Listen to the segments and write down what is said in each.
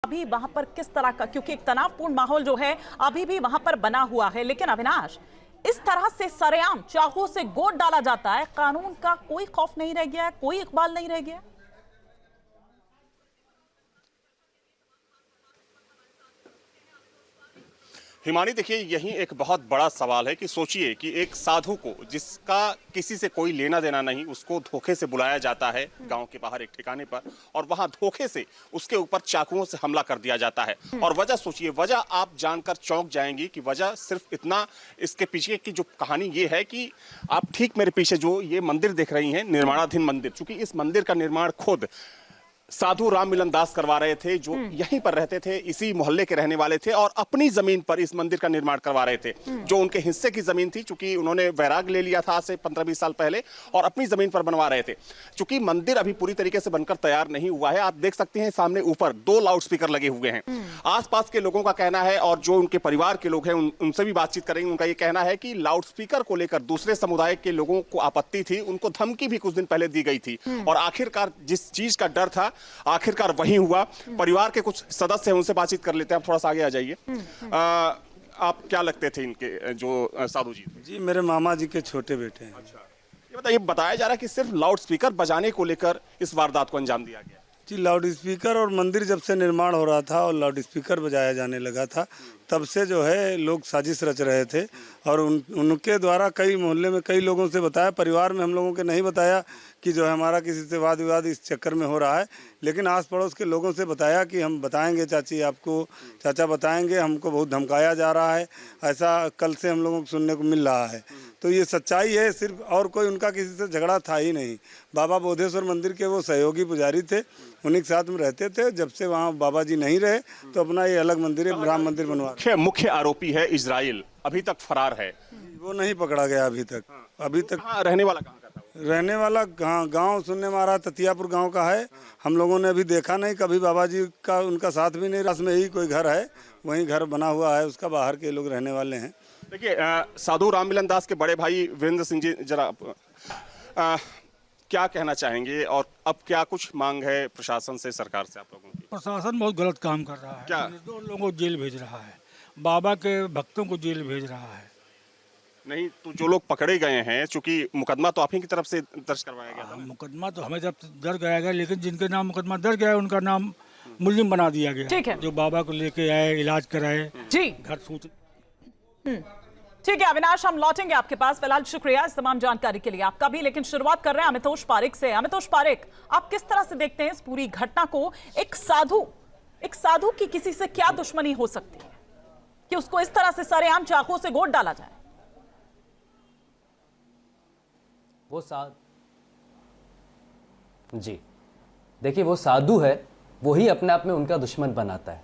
अभी वहां पर किस तरह का, क्योंकि एक तनावपूर्ण माहौल जो है अभी भी वहां पर बना हुआ है। लेकिन अविनाश, इस तरह से सरेआम चाकू से गोद डाला जाता है, कानून का कोई खौफ नहीं रह गया है, कोई इकबाल नहीं रह गया। हिमानी, देखिए यही एक बहुत बड़ा सवाल है कि सोचिए कि एक साधु को, जिसका किसी से कोई लेना देना नहीं, उसको धोखे से बुलाया जाता है गांव के बाहर एक ठिकाने पर, और वहां धोखे से उसके ऊपर चाकुओं से हमला कर दिया जाता है। और वजह सोचिए, वजह आप जानकर चौंक जाएंगी कि वजह सिर्फ इतना, इसके पीछे की जो कहानी ये है कि आप ठीक मेरे पीछे जो ये मंदिर देख रही हैं, निर्माणाधीन मंदिर, चूंकि इस मंदिर का निर्माण खुद साधु राममिलन दास करवा रहे थे, जो यहीं पर रहते थे, इसी मोहल्ले के रहने वाले थे, और अपनी जमीन पर इस मंदिर का निर्माण करवा रहे थे, जो उनके हिस्से की जमीन थी, चूंकि उन्होंने वैराग ले लिया था आज से 15-20 साल पहले, और अपनी जमीन पर बनवा रहे थे। चूंकि मंदिर अभी पूरी तरीके से बनकर तैयार नहीं हुआ है, आप देख सकते हैं सामने ऊपर 2 लाउड स्पीकर लगे हुए हैं। आसपास के लोगों का कहना है, और जो उनके परिवार के लोग हैं उनसे भी बातचीत करेंगे, उनका ये कहना है कि लाउड स्पीकर को लेकर दूसरे समुदाय के लोगों को आपत्ति थी, उनको धमकी भी कुछ दिन पहले दी गई थी, और आखिरकार जिस चीज का डर था, आखिरकार वही हुआ। परिवार के कुछ सदस्य हैं, उनसे बातचीत कर लेते हैं। आप थोड़ा सा आगे आ जाइए। आप क्या लगते थे इनके जो साधु जी? जी, मेरे मामा जी के छोटे बेटे हैं। अच्छा, ये बताइए, बताया जा रहा है कि सिर्फ लाउड स्पीकर बजाने को लेकर इस वारदात को अंजाम दिया गया। जी, लाउड स्पीकर, और मंदिर जब से निर्माण हो रहा था और लाउड स्पीकर बजाया जाने लगा था, तब से जो है लोग साजिश रच रहे थे, और उनके द्वारा कई मोहल्ले में कई लोगों से बताया, परिवार में हम लोगों के नहीं बताया कि जो है हमारा किसी से वाद विवाद इस चक्कर में हो रहा है, लेकिन आस पड़ोस के लोगों से बताया कि हम बताएंगे चाची आपको, चाचा बताएंगे, हमको बहुत धमकाया जा रहा है, ऐसा कल से हम लोगों को सुनने को मिल रहा है। तो ये सच्चाई है सिर्फ, और कोई उनका किसी से झगड़ा था ही नहीं। बाबा बोधेश्वर मंदिर के वो सहयोगी पुजारी थे, उन्हीं के साथ में रहते थे। जब से वहाँ बाबा जी नहीं रहे तो अपना ये अलग मंदिर है, राम मंदिर बनवा। मुख्य आरोपी है इजराइल, अभी तक फरार है, वो नहीं पकड़ा गया अभी तक। अभी तक रहने वाला कहाँ का था? रहने वाला गांव सुनने में आ रहा, ततियापुर गांव का है। हम लोगों ने अभी देखा नहीं, कभी बाबा जी का उनका साथ भी नहीं। रस में ही कोई घर है, वहीं घर बना हुआ है उसका, बाहर के लोग रहने वाले हैं। देखिए, साधु राममिलन दास के बड़े भाई वीरेंद्र सिंह जी, जरा क्या कहना चाहेंगे, और अब क्या कुछ मांग है प्रशासन से, सरकार से आप लोगों की? प्रशासन बहुत गलत काम कर रहा है। क्या? 2 लोगों को जेल भेज रहा है, बाबा के भक्तों को जेल भेज रहा है। नहीं तो जो लोग पकड़े गए हैं, चूंकि मुकदमा तो आप ही की तरफ से दर्ज करवाया गया था। मुकदमा तो हमें जब दर्ज कराया गया, लेकिन जिनके नाम मुकदमा दर्ज गया उनका नाम मुल्जिम बना दिया गया। ठीक है, जो बाबा को लेके आए, इलाज कराए, जी घर सूच। ठीक है अविनाश, हम लौटेंगे आपके पास। फिलहाल शुक्रिया इस तमाम जानकारी के लिए आपका भी। लेकिन शुरुआत कर रहे हैं अमितोष पारेख से। अमितोष पारेख, आप किस तरह से देखते हैं इस पूरी घटना को? एक साधु की किसी से क्या दुश्मनी हो सकती है कि उसको इस तरह से सरेआम चाकू से गोद डाला जाए? जी देखिए, वो साधु है, वही अपने आप में उनका दुश्मन बनाता है।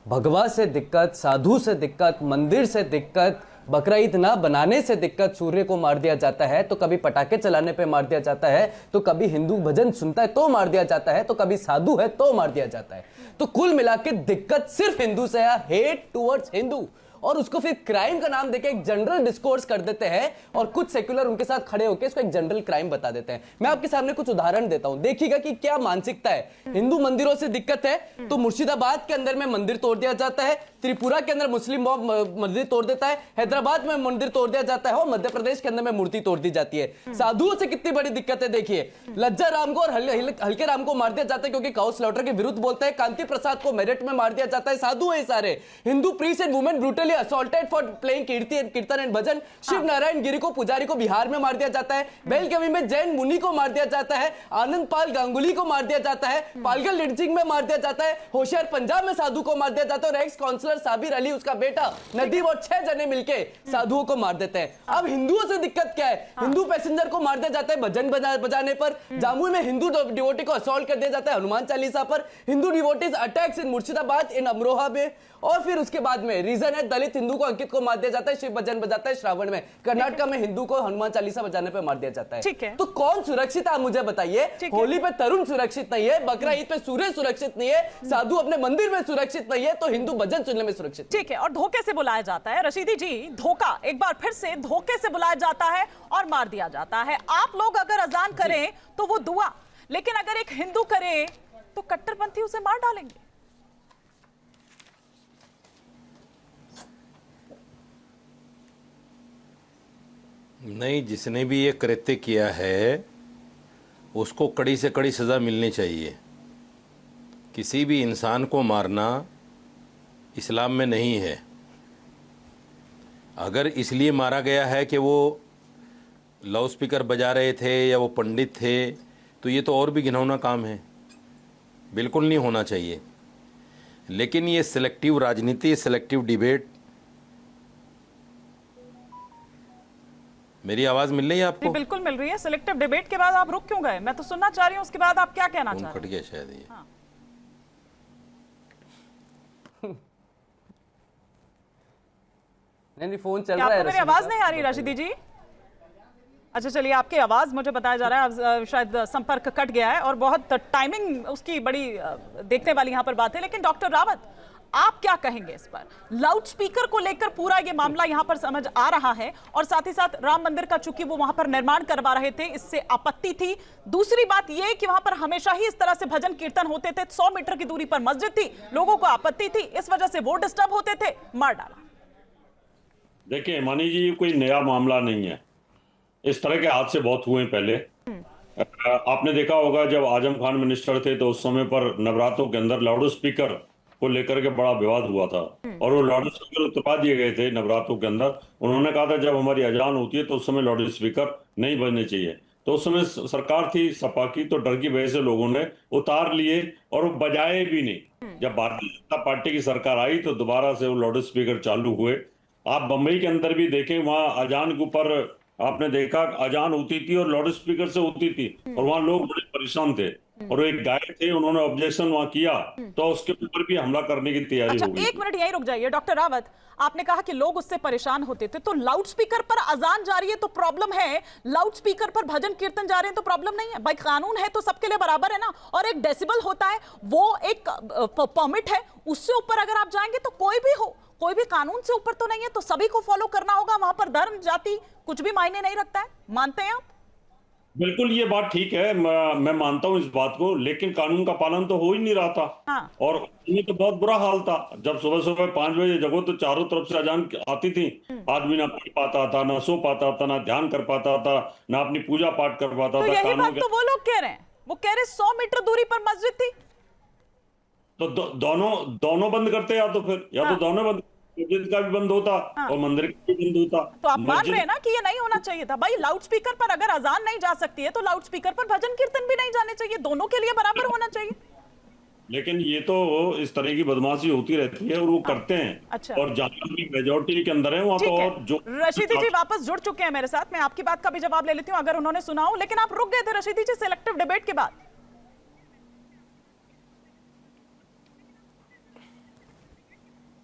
भगवा से दिक्कत, साधु से दिक्कत, मंदिर से दिक्कत, बकरा ईद ना बनाने से दिक्कत, सूर्य को मार दिया जाता है तो कभी पटाखे चलाने पे मार दिया जाता है, तो कभी हिंदू भजन सुनता है तो मार दिया जाता है, तो कभी साधु है तो मार दिया जाता है। तो कुल मिला के दिक्कत सिर्फ हिंदू से है, हेट टुवर्ड्स हिंदू, और उसको फिर क्राइम का नाम देके एक जनरल डिस्कोर्स कर देते हैं, और कुछ सेक्युलर उनके साथ खड़े होकर इसको एक जनरल क्राइम बता देते हैं। मैं आपके सामने कुछ उदाहरण देता हूं, देखिएगा कि क्या मानसिकता है। हिंदू मंदिरों से दिक्कत है तो मुर्शिदाबाद के अंदर में मंदिर तोड़ दिया जाता है, त्रिपुरा के अंदर मुस्लिम मॉब मंदिर तोड़ देता है, हैदराबाद में मंदिर तोड़ दिया जाता है, और मध्य प्रदेश के अंदर में मूर्ति तोड़ दी जाती है। साधुओं से कितनी बड़ी दिक्कत है देखिए। लज्जा राम को और हल्के राम को मार दिया जाता है क्योंकि काउ स्लॉटर के विरुद्ध बोलते हैं। कांति प्रसाद को मेरठ में मार दिया जाता है। साधु है सारे। Hindu priest and women brutally assaulted for playing कीर्तन एंड भजन। शिव नारायण गिरी को, पुजारी को बिहार में मार दिया जाता है। बेलगवी में जैन मुनि को मार दिया जाता है। आनंद पाल गांगुली को मार दिया जाता है। पालगल लिंचिंग में मार दिया जाता है। होशियार पंजाब में साधु को मार दिया जाता है, और एक्स काउंसलर साबिर अली, उसका बेटा नदीम, और 6 जने मिलके साधुओं को मार देते हैं। अब हिंदुओं से दिक्कत क्या है? हिंदू पैसेंजर को मार दिया जाता है भजन बजाने पर। जामुई में हिंदू डिवोटी को असॉल्ट कर दिया जाता है हनुमान चालीसा पर। हिंदू डिवोटीज अटैक्स इन मुर्शिदाबाद, इन अमरोहा में। और फिर उसके बाद में रीजन है दलित हिंदू को अंकित को मार दिया जाता है, शिव भजन बजाता है श्रावण में। कर्नाटक में हिंदू को हनुमान चालीसा बजाने पे मार दिया जाता है। ठीक है, तो कौन सुरक्षित है आप मुझे बताइए? होली पे तरुण सुरक्षित नहीं है, बकरा ईद पे सूर्य सुरक्षित नहीं है, साधु अपने मंदिर में सुरक्षित नहीं है, तो हिंदू भजन सुनने में सुरक्षित। ठीक है, और धोखे से बुलाया जाता है। रशीदी जी, धोखा, एक बार फिर से धोखे से बुलाया जाता है और मार दिया जाता है। आप लोग अगर अजान करें तो वो दुआ, लेकिन अगर एक हिंदू करे तो कट्टरपंथी उसे मार डालेंगे। नहीं, जिसने भी ये कृत्य किया है उसको कड़ी से कड़ी सज़ा मिलनी चाहिए। किसी भी इंसान को मारना इस्लाम में नहीं है। अगर इसलिए मारा गया है कि वो लाउड स्पीकर बजा रहे थे या वो पंडित थे तो ये तो और भी घिनौना काम है, बिल्कुल नहीं होना चाहिए। लेकिन ये सिलेक्टिव राजनीति, सिलेक्टिव डिबेट, मेरी आवाज़ मिल रही है आपको? बिल्कुल मिल रही है। सिलेक्टिव डिबेट के बाद आप रुक क्यों गए? मैं तो सुनना चाह रही हूँ, उसके बाद आप क्या कहना चाह रहे हैं? कट गया शायद ये। हाँ। नहीं, फोन चल क्या रहा है। आपको मेरी आवाज नहीं आ रही राशिदी जी? अच्छा चलिए, आपकी आवाज मुझे बताया जा रहा है शायद संपर्क कट गया है और बहुत टाइमिंग उसकी बड़ी देखने वाली यहाँ पर बात है। लेकिन डॉक्टर रावत, आप क्या कहेंगे इस पर? लाउड स्पीकर को लेकर पूरा ये मामला यहाँ पर समझ आ रहा है और साथ ही साथ राम मंदिर का चूंकि वो वहां पर निर्माण करवा रहे थे, इससे आपत्ति थी। दूसरी बात ये कि वहां पर हमेशा ही इस तरह से भजन कीर्तन होते थे, 100 मीटर की दूरी पर मस्जिद थी, लोगों को आपत्ति थी, इस वजह से वो डिस्टर्ब होते थे, मार डाला। देखिए मानी जी, ये कोई नया मामला नहीं है। इस तरह के हादसे बहुत हुए पहले। आपने देखा होगा जब आजम खान मिनिस्टर थे तो उस समय पर नवरात्रों के अंदर लाउड स्पीकर को लेकर के बड़ा विवाद हुआ था और वो लाउड स्पीकर उतरवा दिए गए थे नवरात्रों के अंदर। उन्होंने कहा था जब हमारी अजान होती है तो उस समय लाउड स्पीकर नहीं बजने चाहिए। तो उस समय सरकार थी सपा की, तो डर की वजह से लोगों ने उतार लिए और वो बजाए भी नहीं। जब भारतीय जनता पार्टी की सरकार आई तो दोबारा से वो लाउड स्पीकर चालू हुए। आप बंबई के अंदर भी देखें, वहां अजान के ऊपर आपने देखा अजान होती थी और लाउड स्पीकर से होती थी और वहां लोग बड़े परेशान थे और एक गायक थे, उन्होंने ऑब्जेक्शन वहां किया तो उसके ऊपर भी हमला करने की तैयारी हो गई। एक मिनट यहीं रुक जाइए डॉक्टर रावत, आपने कहा कि लोग उससे परेशान होते थे, तो लाउड स्पीकर पर अजान जा रही है तो प्रॉब्लम है, लाउड स्पीकर पर भजन कीर्तन जा रहे हैं तो प्रॉब्लम नहीं है? भाई कानून है तो सबके लिए बराबर है ना। और एक डेसिबल होता है, वो एक परमिट है, उससे ऊपर अगर आप जाएंगे तो कोई भी हो, कोई भी कानून से ऊपर तो नहीं है, तो सभी को फॉलो करना होगा। वहां पर धर्म जाति कुछ भी मायने नहीं रखता है, मानते हैं आप? बिल्कुल, ये बात ठीक है, मैं मानता हूं इस बात को, लेकिन कानून का पालन तो हो ही नहीं रहा था। हाँ। और ये तो बहुत बुरा हाल था। जब सुबह सुबह 5 बजे जगो तो चारों तरफ से अजान आती थी, आदमी ना पढ़ पाता था, ना सो पाता था, ना ध्यान कर पाता था, ना अपनी पूजा पाठ कर पाता तो था। यही बात तो वो लोग कह रहे हैं, वो कह रहे 100 मीटर दूरी पर मस्जिद थी तो दोनों बंद करते, या तो फिर या तो दोनों बंद, मस्जिद का भी बंद होता और मंदिर का भी बंद होता। तो आप मान रहे हैं ना कि ये नहीं होना चाहिए था? भाई लाउड स्पीकर पर अगर अजान नहीं जा सकती है तो लाउड स्पीकर पर भजन कीर्तन भी नहीं जाने चाहिए, दोनों के लिए बराबर होना चाहिए। लेकिन ये तो इस तरह की बदमाशी होती रहती है और वो करते हैं। अच्छा। और जहां भी मेजोरिटी के अंदर है वहां तो और जो रशीदी जी वापस जुड़ चुके हैं मेरे साथ, मैं आपकी बात का भी जवाब ले लेती हूँ अगर उन्होंने सुना हो। लेकिन आप रुक गए थे रशीदी जी सिलेक्टिव डिबेट के बाद।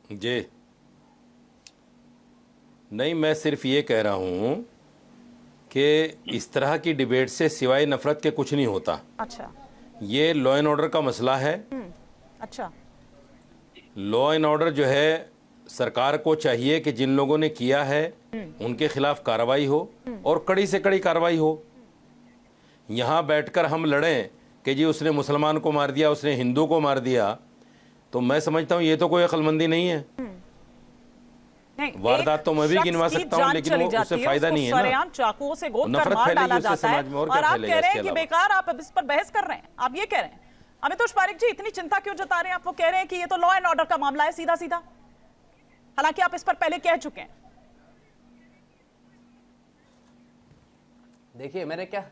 जी नहीं, मैं सिर्फ ये कह रहा हूं कि इस तरह की डिबेट से सिवाय नफरत के कुछ नहीं होता। अच्छा। ये लॉ एंड ऑर्डर का मसला है। अच्छा। लॉ एंड ऑर्डर जो है, सरकार को चाहिए कि जिन लोगों ने किया है उनके खिलाफ कार्रवाई हो और कड़ी से कड़ी कार्रवाई हो। यहाँ बैठकर हम लड़ें कि जी उसने मुसलमान को मार दिया, उसने हिंदू को मार दिया, तो मैं समझता हूँ ये तो कोई अक्लमंदी नहीं है। वारदात तो मैं भी गिनवा सकता हूँ, लेकिन वो उससे फायदा नहीं है ना। सरेआम चाकुओं से गोद कर मार डाला जाता है और आप कह रहे हैं कि बेकार आप इस पर बहस कर रहे हैं। आप ये कह रहे हैं अमितोष पारिक जी, इतनी चिंता क्यों जता रहे हैं आप? वो कह रहे हैं कि ये तो लॉ एंड ऑर्डर का मामला है सीधा सीधा, हालांकि आप इस पर पहले कह चुके हैं। देखिए मैंने क्या,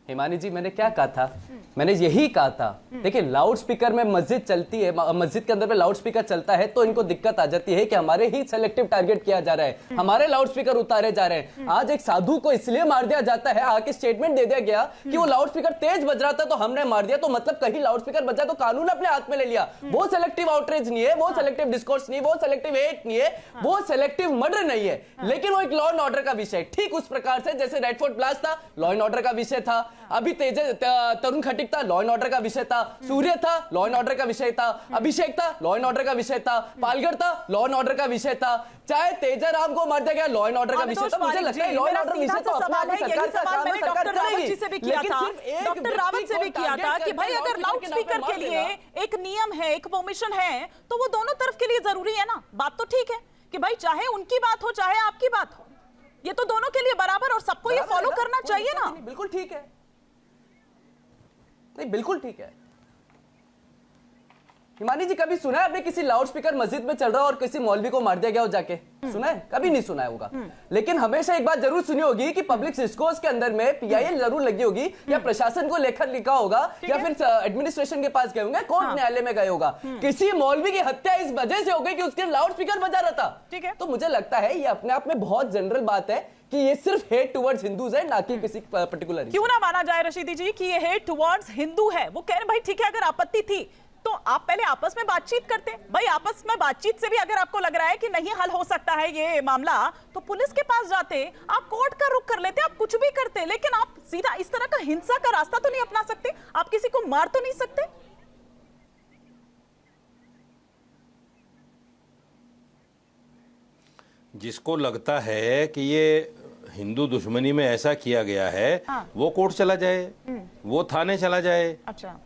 हिमानी जी मैंने क्या कहा था? मैंने यही कहा था, देखिए लाउड स्पीकर में मस्जिद चलती है, मस्जिद के अंदर में लाउड स्पीकर चलता है तो इनको दिक्कत आ जाती है कि हमारे ही सेलेक्टिव टारगेट किया जा रहा है, हमारे लाउड स्पीकर उतारे जा रहे हैं। आज एक साधु को इसलिए मार दिया जाता है, आके स्टेटमेंट दे दिया गया कि वो लाउड स्पीकर तेज बज रहा था तो हमने मार दिया, तो मतलब कहीं लाउड स्पीकर बजा तो कानून अपने हाथ में ले लिया। वो सेलेक्टिव आउटरीच नहीं है, वो सेलेक्टिव डिस्कोर्स नहीं, वो सेलेक्टिव हेट नहीं है, वो सेलेक्टिव मर्डर नहीं है, लेकिन वो एक लॉ एंड ऑर्डर का विषय। ठीक उस प्रकार से जैसे रेडफोर्ट ब्लास्ट था, लॉ एंड ऑर्डर का विषय था, अभी तरुण खटीक था, लॉ एंड ऑर्डर का विषय था, सूर्य था, लॉ एंड ऑर्डर का विषय था, अभिषेक था, लॉ एंड ऑर्डर का विषय था, पालगढ़ था, लॉ एंड ऑर्डर का विषय था, चाहे तेजाराम को मार दिया गया, लॉ एंड ऑर्डर का विषय था। मुझे लगता है लॉ एंड ऑर्डर विषय तो अपना सरकार का काम है, सरकार करेगी। डॉक्टर रावत से भी किया था कि भाई अगर लाउड स्पीकर के लिए एक नियम है, एक परमिशन है, तो वो दोनों तरफ के लिए जरूरी है ना। बात तो ठीक है कि भाई चाहे उनकी बात हो चाहे आपकी बात हो, ये तो दोनों के लिए बराबर और सबको ये फॉलो करना चाहिए ना। बिल्कुल ठीक है, नहीं बिल्कुल ठीक है। हिमानी जी, कभी सुना है आपने किसी लाउड स्पीकर मस्जिद में चल रहा और किसी मौलवी को मार दिया गया हो जाके? सुना है? कभी नहीं सुना है होगा। लेकिन हमेशा एक बात जरूर सुनी होगी कि पब्लिक डिस्कोर्स के अंदर में पीआईएल जरूर लगी होगी, या प्रशासन को लेकर लिखा होगा, या फिर एडमिनिस्ट्रेशन के पास गए होंगे, कोर्ट न्यायालय में गए होगा, किसी मौलवी की हत्या इस वजह से हो गई कि उसके लाउड स्पीकर बजा रहा था। ठीक है। तो मुझे लगता है ये अपने आप में बहुत जनरल बात है कि ये सिर्फ हेट टुवर्ड्स हिंदूज है, ना कि किसी पर्टिकुलर। क्यों ना माना जाए रशीदी जी कि ये हेट टुवर्ड्स हिंदू है? वो कह रहे भाई ठीक है, अगर आपत्ति थी तो आप पहले आपस में बातचीत करते। भाई आपस में बातचीत से भी अगर आपको लग रहा है कि नहीं हल हो सकता है ये मामला, तो पुलिस के पास जाते, आप कोर्ट का रुख कर लेते, आप कुछ भी करते। लेकिन आप सीधा इस तरह का हिंसा का रास्ता तो नहीं अपना सकते, आप किसी को मार तो नहीं सकते। जिसको लगता है कि ये हिंदू दुश्मनी में ऐसा किया गया है, वो कोर्ट चला जाए, वो थाने चला जाए। अच्छा,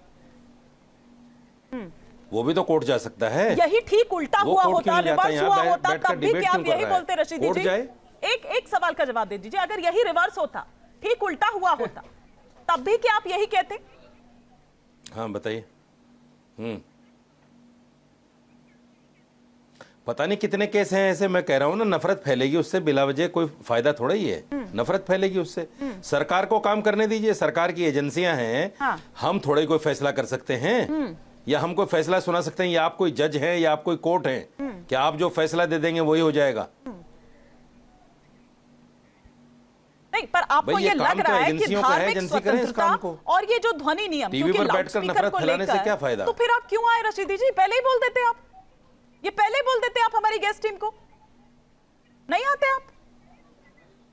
वो भी तो कोर्ट जा सकता है। यही ठीक उल्टा वो हुआ कोर्ट होता, क्यों नहीं जाता? रिवर्स यहाँ हुआ होता, बैठकर तब भी डिबेट क्या आप क्यों कर यही रहा है? बोलते रशीदी कोर्ट जी? जाए। एक सवाल का जवाब दे दीजिए, अगर यही रिवर्स होता, ठीक उल्टा हुआ होता, तब भी क्या आप यही कहते? हाँ बताइए। पता नहीं कितने केस हैं ऐसे। मैं कह रहा हूं ना, नफरत फैलेगी उससे, बिला वजह कोई फायदा थोड़ा ही है। नफरत फैलेगी उससे। सरकार को काम करने दीजिए, सरकार की एजेंसियां हैं। हाँ। हम थोड़े कोई फैसला कर सकते हैं, या हम कोई फैसला सुना सकते हैं, या आप कोई जज हैं, या आप कोई कोर्ट हैं कि आप जो फैसला दे देंगे वही हो जाएगा? नहीं, पर आपको ये लग रहा है कि धार्मिक स्वतंत्रता और ये जो ध्वनि नियम, टीवी पर बैठकर नफरत फैलाने से क्या फायदा? तो फिर आप क्यों आए रशीदी जी? पहले ही बोल देते आप, ये पहले ही बोल देते आप हमारी गेस्ट टीम को। नहीं आते आप?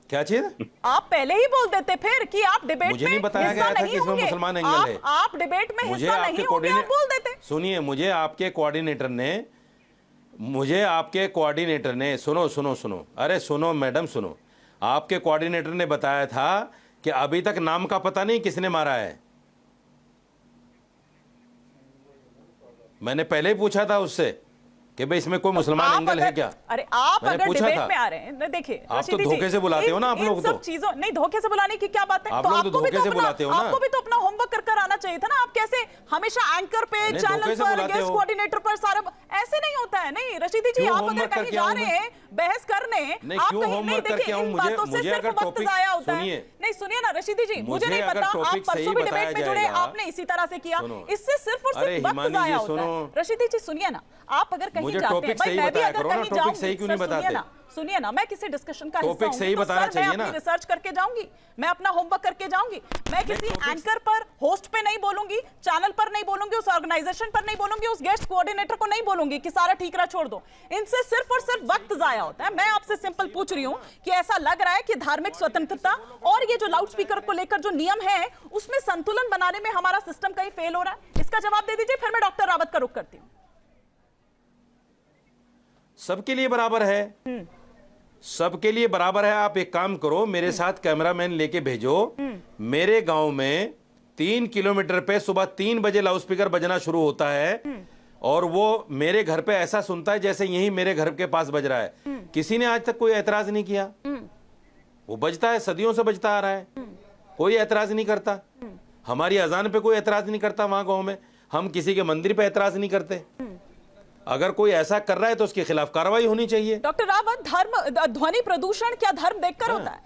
क्या चीज? आप पहले ही बोल देते फिर कि आप डिबेट मुझे नहीं बताया गया था कि इसमें मुसलमान एंगल है। आप डिबेट में हिस्सा नहीं होंगे, आप बोल देते। सुनिए, मुझे आपके कोऑर्डिनेटर ने सुनो सुनो सुनो, अरे सुनो मैडम सुनो, आपके कोऑर्डिनेटर ने बताया था कि अभी तक नाम का पता नहीं किसने मारा है। मैंने पहले ही पूछा था उससे कि भाई इसमें कोई मुसलमान एंगल है क्या? अरे आप अगर डिबेट में आ रहे हैं, देखिए आप तो धोखे से बुलाते हो ना, आप लोग तो। सब चीजों नहीं, धोखे से बुलाने की क्या बात है? आप लोग तो धोखे से बुलाते हो ना। आपको भी तो अपना होमवर्क कर आना चाहिए था ना। आप कैसे हमेशा एंकर पे, चैनल पर, गेस्ट कोऑर्डिनेटर पर सारा ऐसे नहीं होता है। नहीं रशीदी जी, आप अगर कहीं जा रहे हैं बहस करने, आप कहीं नहीं, देखिए इन बातों से सिर्फ वक्त जाया होता है। नहीं सुनिए ना रशीदी जी, मुझे नहीं पता, आप परसों भी डिबेट में जुड़े, आपने इसी तरह से किया, इससे सिर्फ और सिर्फ वक्त जाया होता है। रशीदी जी सुनिए ना, आप अगर कहीं जाते हैं, भाई मैं भी अगर कहीं जाऊंगी, सुनिए ना, मैं किसी डिस्कशन का हिस्सा हूं, सही बताना चाहिए ना। रिसर्च करके जाऊंगी, मैं अपना होमवर्क करके जाऊंगी। मैं किसी एंकर पर, होस्ट पे नहीं बोलूंगी, चैनल पर नहीं बोलूंगी, उस ऑर्गेनाइजेशन पर नहीं बोलूंगी, उस गेस्ट कोऑर्डिनेटर को नहीं बोलूंगी कि सारा ठीक रहा छोड़ दो। इनसे सिर्फ और सिर्फ वक्त जाया होता है। मैं आपसे सिंपल पूछ रही हूं कि ऐसा लग रहा है कि धार्मिक स्वतंत्रता और ये जो लाउड स्पीकर को लेकर जो नियम है, उसमें संतुलन बनाने में हमारा सिस्टम कहीं फेल हो रहा है? इसका जवाब दे दीजिए, फिर मैं डॉक्टर रावत का रुख करती हूं। सबके लिए बराबर है, सबके लिए बराबर है। आप एक काम करो, मेरे साथ कैमरामैन लेके भेजो। मेरे गांव में 3 किलोमीटर पे सुबह 3 बजे लाउड स्पीकर बजना शुरू होता है, और वो मेरे घर पे ऐसा सुनता है जैसे यही मेरे घर के पास बज रहा है। किसी ने आज तक कोई एतराज नहीं किया। वो बजता है, सदियों से बजता आ रहा है, कोई एतराज नहीं करता। हमारी अजान पे कोई एतराज नहीं करता वहां गांव में, हम किसी के मंदिर पे एतराज नहीं करते। अगर कोई ऐसा कर रहा है तो उसके खिलाफ कार्रवाई होनी चाहिए। डॉक्टर रावत, ध्वनि प्रदूषण क्या धर्म देखकर होता है?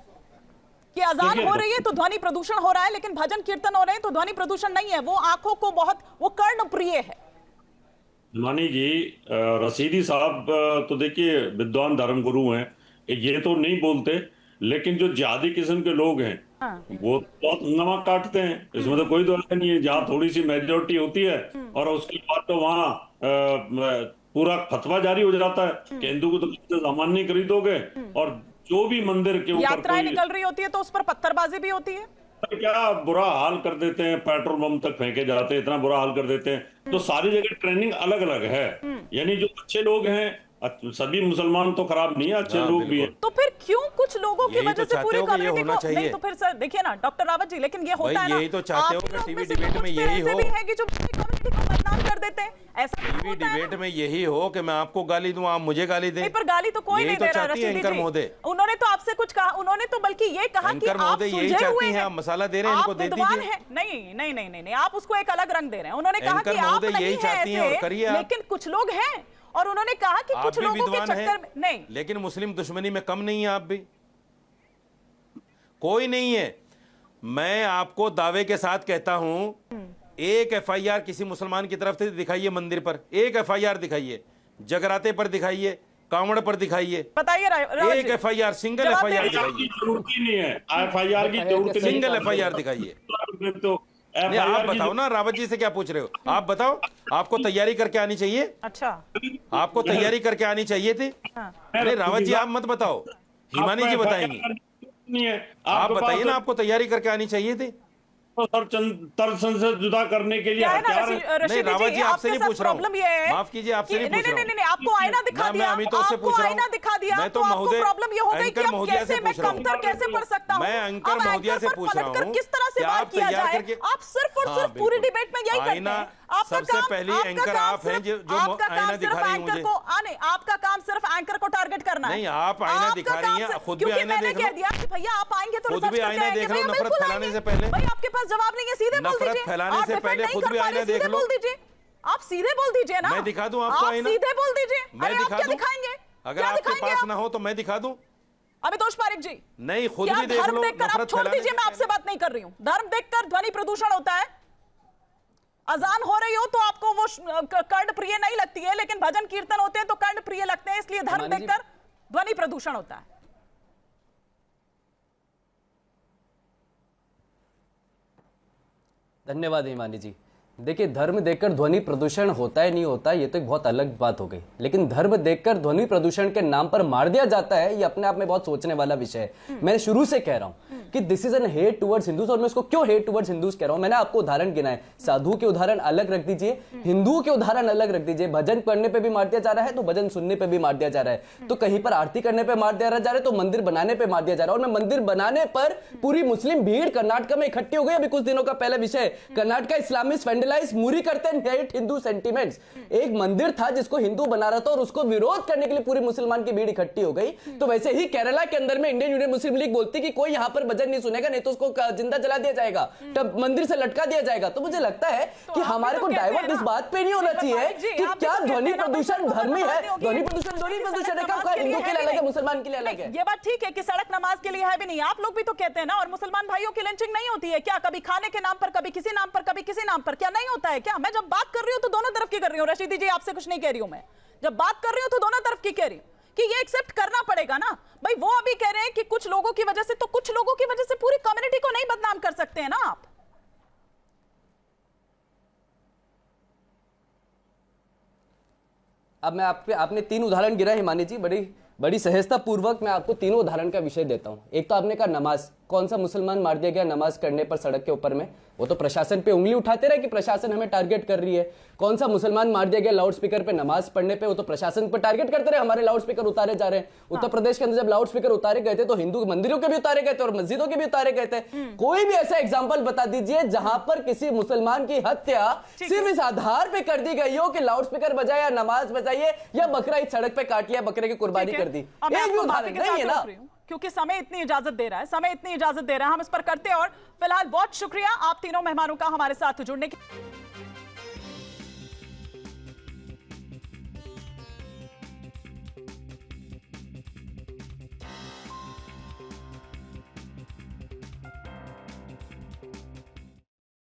कि अजान हो रही है तो ध्वनि प्रदूषण हो रहा है, लेकिन भजन कीर्तन हो रहे हैं तो ध्वनि प्रदूषण नहीं है। वो आंखों को बहुत, वो कर्ण प्रिय है। मानी जी, रशीदी साहब तो देखिए विद्वान धर्मगुरु हैं, ये तो नहीं बोलते, लेकिन जो जिहादी किस्म के लोग हैं वो बहुत हंगामा काटते हैं। इसमें तो कोई दो नहीं है। जहाँ थोड़ी सी मेजोरिटी होती है और उसके बाद तो वहाँ पूरा फतवा जारी हो जाता है कि हिंदू को तो सामान नहीं खरीदोगे, और जो भी मंदिर के ऊपर यात्राएं निकल रही होती है तो उस पर पत्थरबाजी भी होती है। क्या बुरा हाल कर देते हैं, पेट्रोल बम तक फेंके जाते हैं, इतना बुरा हाल कर देते हैं। तो सारी जगह ट्रेनिंग अलग अलग है। यानी जो अच्छे लोग हैं, सभी मुसलमान तो खराब नहीं है, अच्छे लोग भी हैं। तो फिर क्यों कुछ लोगों की वजह से पूरी कम्युनिटी को नहीं? तो फिर सर देखिए ना डॉक्टर रावत जी, लेकिन ये होता है ना, यही तो चाहते हो कि टीवी डिबेट में यही हो। भी है कि जो कम्युनिटी को बदनाम कर देते हैं। ऐसा नहीं टीवी होता है डिबेट में यही हो कि मैं आपको गाली दूं, आप मुझे गाली दें। नहीं, पर गाली तो कोई यही नहीं तो दे रहा चाहती है रशीदी एंकर जी। महोदय। उन्होंने तो आपसे कुछ कहा, उन्होंने तो बल्कि ये कहा कि एंकर आप महोदय यही सुलझे चाहती हुए हैं, हैं, आप मसाला दे रहे हैं, आप इनको दे विद्वान दीजिए। हैं। नहीं, आप उसको एक अलग रंग दे रहे हैं। उन्होंने कहा एंकर कि आप महोदय नहीं यही हैं चाहती हैं और ऐसे, करिए आप। लेकिन कुछ लोग हैं, और उन्होंने कहा कि आप कुछ भी लोगों के विद्वान चक्कर में हैं, नहीं। लेकिन मुस्लिम दुश्मनी में कम नहीं है आप भी। कोई नहीं है। मैं आपको दावे के साथ कहता हूं, एक एफआईआर किसी मुसलमान की तरफ से दिखाइए मंदिर पर, एक एफआईआर दिखाइए, जगराते पर दिखाइए, कांवड़ पर दिखाइए, बताइए एक एफआईआर, सिंगल जवाब एफआईआर दीजिए। दिखाइए, जरूरत ही नहीं है, एफआईआर की जरूरत नहीं। सिंगल एफआईआर दिखाइए। तो नहीं, आप बताओ ना, रावत जी से क्या पूछ रहे हो? आप बताओ, आपको तैयारी करके आनी चाहिए, अच्छा, आपको तैयारी करके आनी चाहिए थी। नहीं रावत जी आप मत बताओ, हिमानी जी बताएंगी। नहीं है, आप बताइए ना, आपको तैयारी करके आनी चाहिए थी। तर्क से जुदा करने के लिए क्या है ना हथियार रशीदी नहीं, रावत जी, आपसे नहीं पूछ रहा हूं। प्रॉब्लम ये है, माफ कीजिए, आपसे नहीं नहीं पूछ रहा हूं। नहीं, आपको आईना दिखा ना, दिया, मैं अमितों से पूछ आपको रहा हूं। आईना दिखा दिया, मैं तो आपको महोदय, प्रॉब्लम ये हो गई कि एंकर अब महोदया कैसे से मैं पूछ रहा हूं। कमतर कैसे पढ़ सकता हूं। मैं एंकर अब महोदया से एंकर पर पूछ रहा पलटकर हूं किस तरह से कि बात आप किया तैयार जाए। करके- आप सिर्फ और हाँ, सिर्फ पूरी बिल्कुल। डिबेट में यही करते आईना हैं। आपका सबसे काम- पहली आपका एंकर काम आप हैं सिर्फ- जो आपका आईना काम दिखा सिर्फ रही हैं एंकर मुझे। को आने, आपका काम सिर्फ एंकर को टारगेट करना है। नहीं, आप आईना आपका दिखा रही काम हैं, सिर्फ- खुद भी क्योंकि आईना मैंने देख कह लो। दिया कि भैया आप आएंगे तो खुद रिसर्च भी करके आईना आएंगे। देख लो, भैया नफरत बिल्कुल फैलाने आएंगे। से पहले। भाई आपके पास जवाब नहीं है, सीधे बोल नफरत दीजिए। फैलाने आप से डिफेंड पहले नहीं खुद कर भी पा रहे, आईना देख सीधे लो। बोल दीजिए। आप सीधे बोल दीजिए ना। मैं दिखा दूं आपको आप आईना? सीधे बोल दीजिए। मैं अरे आप दिखा क्या दूं? दिखाएंगे? अगर क्या आपके दिखाएंगे पास आप? ना हो तो मैं दिखा दूं। अमितोष पारिक जी, नहीं, खुद क्या भी देख धर्म लो। देखकर आप नफरत छोड़ फैलाने दीजिए, से मैं आपसे पहले। बात नहीं कर रही हूं। धर्म देखकर ध्वनि प्रदूषण होता है। अजान हो रही हो तो आपको वो कर्ण प्रिय नहीं लगती है, लेकिन भजन कीर्तन होते हैं तो कर्ण प्रिय लगते हैं, इसलिए धर्म हिमानी जी- देखकर ध्वनि प्रदूषण होता है। धन्यवाद हिमानी जी। देखिए, धर्म देखकर ध्वनि प्रदूषण होता है नहीं होता, ये तो एक बहुत अलग बात हो गई, लेकिन धर्म देखकर ध्वनि प्रदूषण के नाम पर मार दिया जाता है, ये अपने आप में बहुत सोचने वाला विषय है। मैं शुरू से कह रहा हूं कि this is an hate towards Hindus, और मैं इसको क्यों हेट टुवर्ड्स हिंदूज कह रहा हूं। मैंने आपको उदाहरण गिनाए, साधु के उदाहरण अलग रख दीजिए, हिंदू के उदाहरण अलग रख दीजिए। भजन पढ़ने पे भी मार दिया जा रहा है तो भजन सुनने पे भी मार दिया जा रहा है, तो कहीं पर आरती करने पे मार दिया जा रहा है तो मंदिर बनाने पे मार दिया जा रहा है। और मैं मंदिर बनाने पर पूरी मुस्लिम भीड़ कर्नाटक में इकट्ठी हो गई। अभी कुछ दिनों का पहला विषय, कर्नाटक इस्लामिस्ट वेंडलाइज मूरी करते हैं, हेट हिंदू सेंटिमेंट्स। एक मंदिर था जिसको हिंदू बना रहा था और उसको विरोध करने के लिए पूरी मुसलमान की भीड़ इकट्ठी हो गई। तो वैसे ही केरला के अंदर में इंडियन यूनियन मुस्लिम लीग बोलती कि कोई यहां पर भजन नहीं सुनेगा, नहीं तो उसको जिंदा जला दिया जाएगा, तब मंदिर से लटका दिया जाएगा। तो मुझे लगता है कि हमारे को डाइवर्ट इस बात पे नहीं होना चाहिए कि क्या ध्वनि प्रदूषण धर्मी है, ध्वनि प्रदूषण ध्वनि प्रदूषण है, क्या हिंदू के लिए अलग है, मुसलमान के लिए अलग है। ये बात ठीक है कि सड़क नमाज के लिए है भी नहीं, आप लोग भी तो कहते हैं ना। और मुसलमान भाइयों की लिंचिंग नहीं होती है क्या? कभी खाने के नाम पर, कभी किसी नाम पर, कभी किसी नाम पर, क्या नहीं होता है क्या? मैं जब बात कर रही हूं तो दोनों तरफ की कर रही हूं। रशीदी जी, आपसे कुछ नहीं कह रही हूं मैं। जब बात कर रही हूं तो दोनों तरफ की कह रही हूं कि ये एक्सेप्ट करना पड़ेगा ना भाई। वो अभी कह रहे हैं कि कुछ लोगों की वजह से, तो कुछ लोगों की वजह से पूरी कम्युनिटी को नहीं बदनाम कर सकते हैं ना आप। अब मैं आपने 3 उदाहरण गिरा हिमानी जी, बड़ी सहजता पूर्वक मैं आपको तीनों उदाहरण का विषय देता हूं। एक तो आपने कहा नमाज, कौन सा मुसलमान मार दिया गया नमाज करने पर सड़क के ऊपर में? वो तो प्रशासन पे उंगली उठाते रहे कि प्रशासन हमें टारगेट कर रही है। कौन सा मुसलमान मार दिया गया लाउड स्पीकर पे नमाज पढ़ने पे? वो तो प्रशासन पर टारगेट करते रहे, हमारे लाउड स्पीकर उतारे जा रहे हैं। उत्तर प्रदेश के अंदर जब लाउड स्पीकर उतारे गए थे तो हिंदू मंदिरों के भी उतारे गए थे और मस्जिदों के भी उतारे गए थे। कोई भी ऐसा एग्जाम्पल बता दीजिए जहां पर किसी मुसलमान की हत्या सिर्फ इस आधार पर कर दी गई हो कि लाउड स्पीकर बजाया या नमाज बजाइए या बकरा इस सड़क पे काट लिया, बकरे की कुर्बानी कर दी। एक भी उदाहरण नहीं है ना, क्योंकि समय इतनी इजाजत दे रहा है, समय इतनी इजाजत दे रहा है, हम इस पर करते हैं। और फिलहाल बहुत शुक्रिया आप तीनों मेहमानों का हमारे साथ जुड़ने के